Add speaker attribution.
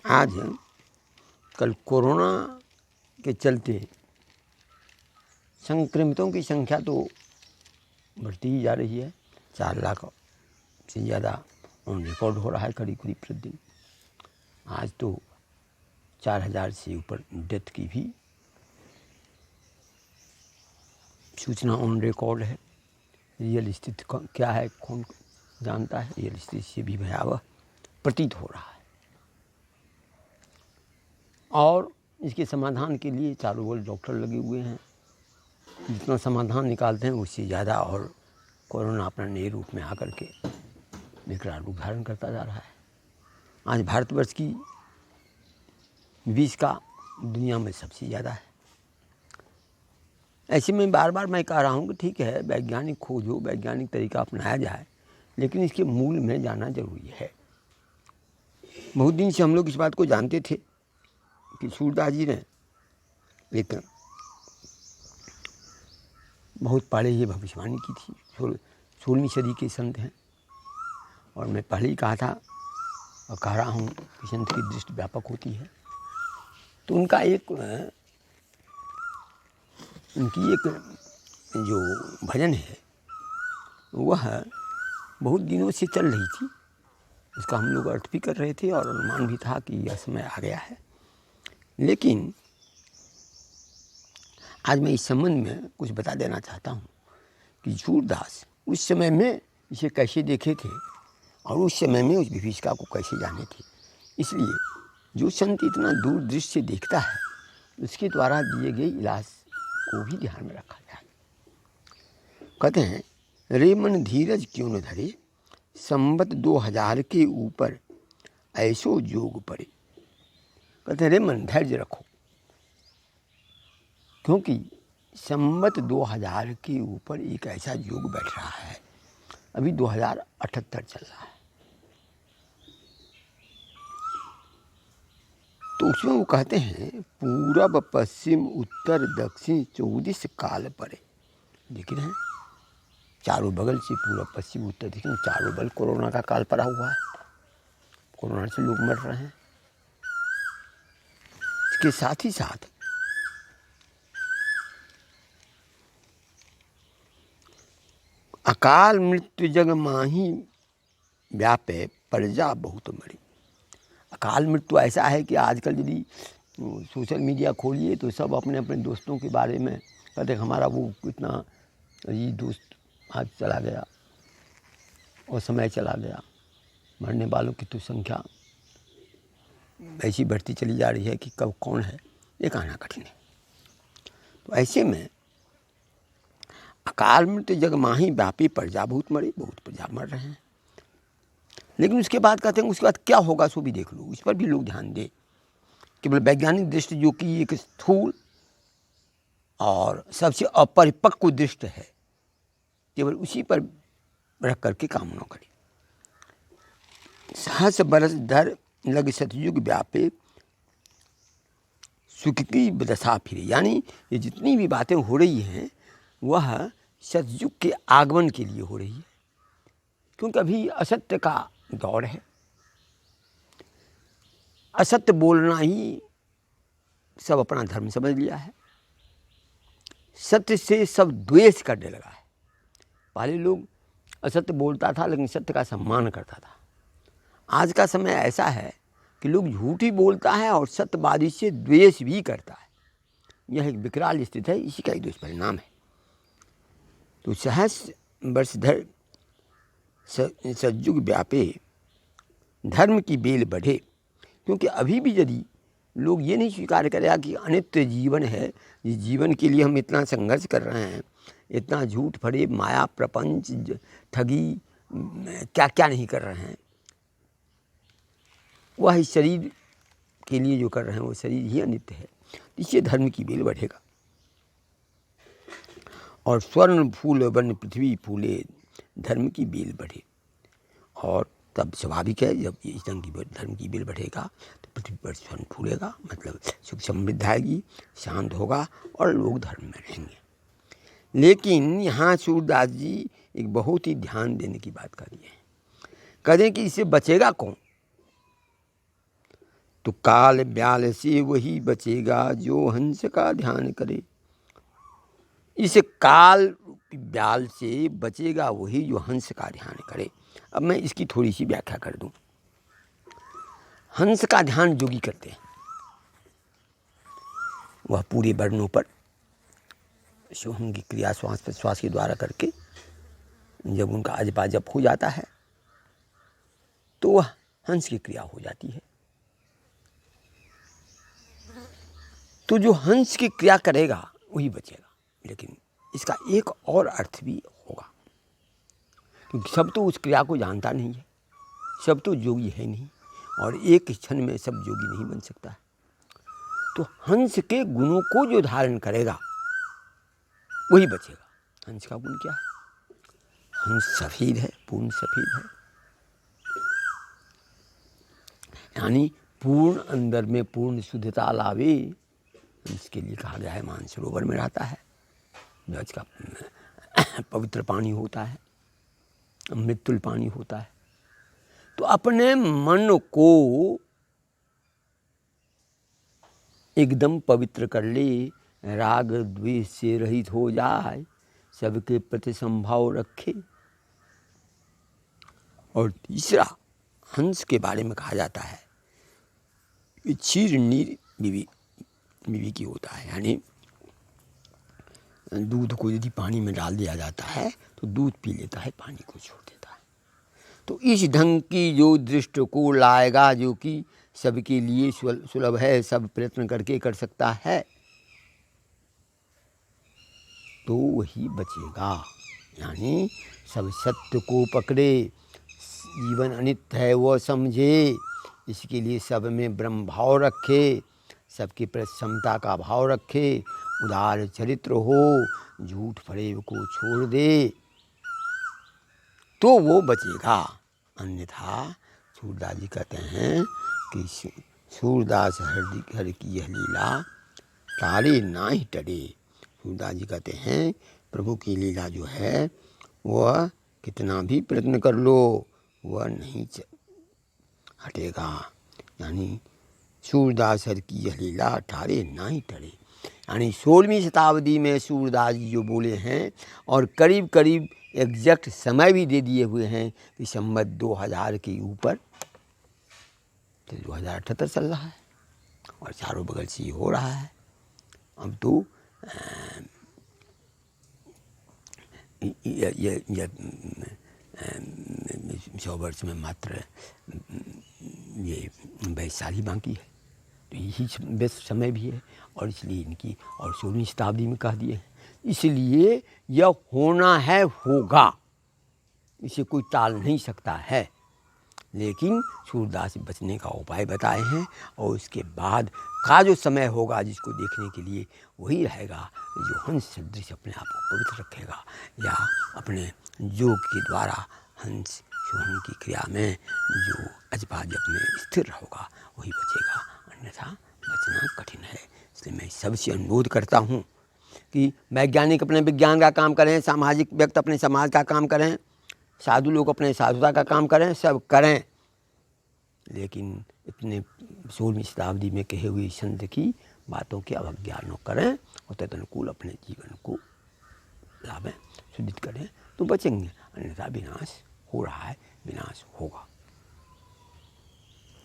Speaker 1: आज कल कोरोना के चलते संक्रमितों की संख्या तो बढ़ती ही जा रही है। 4 लाख से ज़्यादा ऑन रिकॉर्ड हो रहा है करीब प्रतिदिन। आज तो 4000 से ऊपर डेथ की भी सूचना ऑन रिकॉर्ड है। रियल स्थिति क्या है कौन जानता है। रियल स्थिति से भी भयावह प्रतीत हो रहा है और इसके समाधान के लिए चारों ओर डॉक्टर लगे हुए हैं। जितना समाधान निकालते हैं उससे ज़्यादा और कोरोना अपना नए रूप में आकर के विकराल रूप धारण करता जा रहा है। आज भारतवर्ष की विष का दुनिया में सबसे ज़्यादा है। ऐसे में बार बार मैं कह रहा हूँ कि ठीक है वैज्ञानिक खोज हो, वैज्ञानिक तरीका अपनाया जाए, लेकिन इसके मूल में जाना जरूरी है। बहुत दिन से हम लोग इस बात को जानते थे कि सूरदास जी ने एक बहुत पहले ये भविष्यवाणी की थी। 16वीं सदी के संत हैं और मैं पहले ही कहा था और कह रहा हूँ कि संत की दृष्टि व्यापक होती है। तो उनकी एक जो भजन है वह बहुत दिनों से चल रही थी। उसका हम लोग अर्थ भी कर रहे थे और अनुमान भी था कि यह समय आ गया है। लेकिन आज मैं इस संबंध में कुछ बता देना चाहता हूँ कि सूरदास उस समय में इसे कैसे देखे थे और उस समय में उस विभीषिका को कैसे जाने थे। इसलिए जो संत इतना दूर दृष्टि से देखता है उसके द्वारा दिए गए इलाज को भी ध्यान में रखा जाए। कहते हैं रे मन धीरज क्यों न धरे, संवत 2000 के ऊपर ऐसो जोग पड़े। कहते हैं रे मन धैर्य रखो, क्योंकि संवत 2000 के ऊपर एक ऐसा योग बैठ रहा है। अभी 2078 चल रहा है। तो उसमें वो कहते हैं पूरब पश्चिम उत्तर दक्षिण 24 काल पड़े। देख रहे हैं चारों बगल से पूरब पश्चिम उत्तर दक्षिण चारों बगल कोरोना का काल पड़ा हुआ है। कोरोना से लोग मर रहे हैं। इसके साथ ही साथ अकाल मृत्यु जग माही व्यापे प्रजा बहुत मरी। अकाल मृत्यु ऐसा है कि आजकल यदि सोशल मीडिया खोलिए तो सब अपने अपने दोस्तों के बारे में कहते हैं हमारा वो कितना ये दोस्त आज चला गया और समय चला गया। मरने वालों की तो संख्या ऐसी बढ़ती चली जा रही है कि कब कौन है ये कहना कठिन है। तो ऐसे में अकाल मृत्यु जग माही व्यापी प्रजा बहुत मरी, बहुत प्रजा मर रहे हैं। लेकिन उसके बाद कहते हैं उसके बाद क्या होगा सो भी देख लो। इस पर भी लोग ध्यान दें। केवल वैज्ञानिक दृष्टि जो कि एक स्थूल और सबसे अपरिपक्व दृष्टि है, केवल उसी पर रख करके काम न करें। 100 बरस धर लग सतयुग व्यापे सुख की दशा फिरे। यानी ये जितनी भी बातें हो रही हैं वह सतयुग के आगमन के लिए हो रही है, क्योंकि अभी असत्य का दौर है। असत्य बोलना ही सब अपना धर्म समझ लिया है। सत्य से सब द्वेष करने लगा है। पहले लोग असत्य बोलता था लेकिन सत्य का सम्मान करता था। आज का समय ऐसा है कि लोग झूठ ही बोलता है और सत्यवादी से द्वेष भी करता है। यह एक विकराल स्थिति है। इसी का एक दुष्परिणाम है। तो 100 वर्ष धर सतयुग व्यापे धर्म की बेल बढ़े। क्योंकि अभी भी यदि लोग ये नहीं स्वीकार करेगा कि अनित्य जीवन है, इस जीवन के लिए हम इतना संघर्ष कर रहे हैं, इतना झूठ फरेब माया प्रपंच ठगी क्या क्या नहीं कर रहे हैं, वह इस शरीर के लिए जो कर रहे हैं वो शरीर ही अनित्य है। इससे धर्म की बेल बढ़ेगा और स्वर्ण फूल वन पृथ्वी फूले, धर्म की बेल बढ़े। और तब स्वाभाविक है जब इस धर्म की बेल बढ़ेगा तो पृथ्वी पर स्वर्ण फूलेगा, मतलब सुख समृद्धि आएगी, शांत होगा और लोग धर्म में रहेंगे। लेकिन यहाँ सूरदास जी एक बहुत ही ध्यान देने की बात कर रही है। कहते हैं कि इससे बचेगा कौन। तो काल ब्याल से वही बचेगा जो हंस का ध्यान करे। इस काल ब्याल से बचेगा वही जो हंस का ध्यान करे। अब मैं इसकी थोड़ी सी व्याख्या कर दूं। हंस का ध्यान योगी करते हैं, वह पूरे वर्णों पर सोहम की क्रिया श्वास प्रश्वास के द्वारा करके जब उनका अजपा जप हो जाता है तो वह हंस की क्रिया हो जाती है। तो जो हंस की क्रिया करेगा वही बचेगा। लेकिन इसका एक और अर्थ भी होगा, क्योंकि सब तो उस क्रिया को जानता नहीं है, सब तो योगी है नहीं, और एक क्षण में सब योगी नहीं बन सकता है। तो हंस के गुणों को जो धारण करेगा वही बचेगा। हंस का गुण क्या है? हंस सफेद है, पूर्ण सफेद है, यानी पूर्ण अंदर में पूर्ण शुद्धता लावे। इसके लिए कहा गया है मानसरोवर में रहता है, ब्रज का पवित्र पानी होता है, अमृतुल पानी होता है। तो अपने मन को एकदम पवित्र कर ले, राग द्वेष से रहित हो जाए, सबके प्रति संभाव रखे। और तीसरा हंस के बारे में कहा जाता है कि क्षीर नीर बीवी की होता है, यानी दूध को यदि पानी में डाल दिया जाता है तो दूध पी लेता है, पानी को छोड़ देता है। तो इस ढंग की जो दृष्टि को लाएगा, जो कि सबके लिए सुलभ है, सब प्रयत्न करके कर सकता है, तो वही बचेगा। यानी सब सत्य को पकड़े, जीवन अनित्य है वो समझे, इसके लिए सब में ब्रह्म भाव रखे, सबके प्रति समता का भाव रखे, उदार चरित्र हो, झूठ फरेब को छोड़ दे, तो वो बचेगा। अन्यथा सूरदास जी कहते हैं कि सूरदास हर की यह लीला तारे ना ही टरे। सूरदास जी कहते हैं प्रभु की लीला जो है वह कितना भी प्रयत्न कर लो वह नहीं हटेगा। यानी सूरदास हर की यह लीला ठारे ना ही टरे, यानी 16वीं शताब्दी में सूरदास जी जो बोले हैं, और करीब करीब एग्जैक्ट समय भी दे दिए हुए हैं कि संवत 2000 के ऊपर, तो 2078 चल रहा है और चारों बगल से ये हो रहा है। अब तो ये 100 वर्ष में मात्र ये 22 साल ही बाकी है, तो यही बेस्ट समय भी है, और इसलिए इनकी और 16वीं शताब्दी में कह दिए हैं। इसलिए यह होना है, होगा, इसे कोई टाल नहीं सकता है। लेकिन सूरदास बचने का उपाय बताए हैं, और उसके बाद का जो समय होगा जिसको देखने के लिए वही रहेगा जो हंस सदृश अपने आप को पवित्र रखेगा, या अपने योग के द्वारा हंस सोहम की क्रिया में जो अजपा जप में स्थिर होगा वही बचेगा, अन्यथा बचना कठिन है। इसलिए मैं सबसे अनुरोध करता हूँ कि वैज्ञानिक अपने विज्ञान का काम करें, सामाजिक व्यक्ति अपने समाज का काम करें, साधु लोग अपने साधुता का काम करें, सब करें, लेकिन इतने 16वीं शताब्दी में कहे हुए संत की बातों की अवज्ञा न करें और तदनुकूल अपने जीवन को लाभें, शुद्धित करें, तो बचेंगे। अन्यथा विनाश हो रहा है, विनाश होगा।